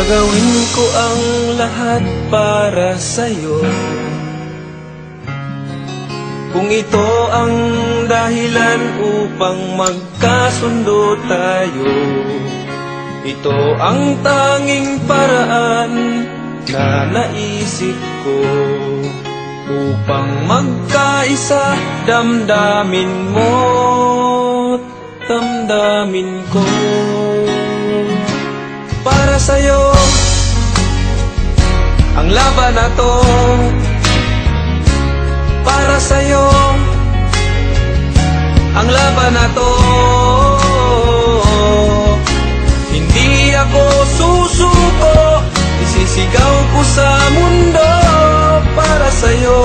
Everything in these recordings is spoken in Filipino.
Gagawin ko ang lahat para sa'yo. Kung ito ang dahilan upang magkasundo tayo, ito ang tanging paraan na naisip ko upang magkaisa, damdamin mo't damdamin ko. Para sa'yo ang laban na to, para sa'yo ang laban na to. Hindi ako susuko, isisigaw ko sa mundo. Para sa'yo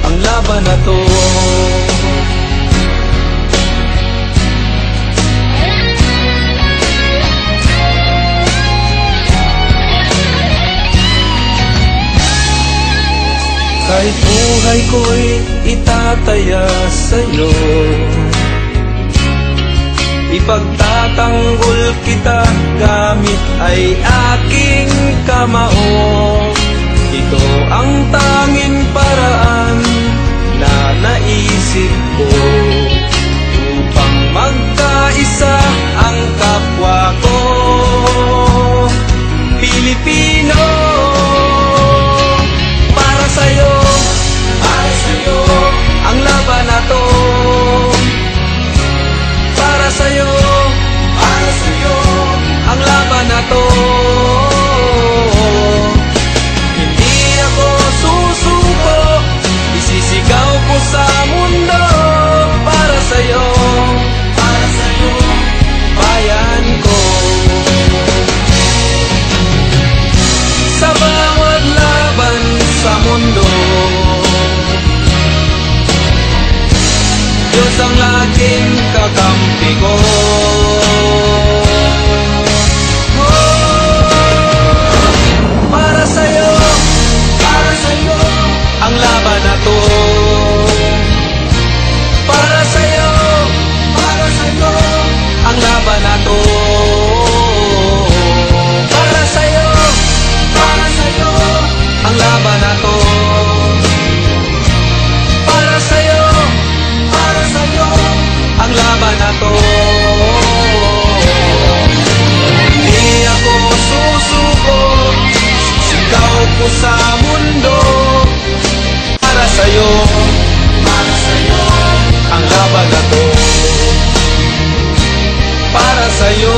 ang laban na to. Kahit buhay ko'y itataya sa'yo, ipagtatanggol kita gamit ay aking kamao. Ito ang tanging paraan na naisip ko upang magkaisa ang kapwa ko Pilipino. Para sa'yo ang laban na to. Para sa'yo ang laban na to. Hindi ako susuko, isisigaw ko sa mundo. Para sa'yo bayan ko. Sa bawat laban sa mundo, Diyos ang laging kakampi ko. Para sa'yo ang laban na to. Para sa'yo ang laban na to. Para sa'yo ang laban na to. Para sa'yo ang laban na to. Hindi ako susuko, sisigaw ko sa mundo. Para sa'yo ang laban na to. Para sa'yo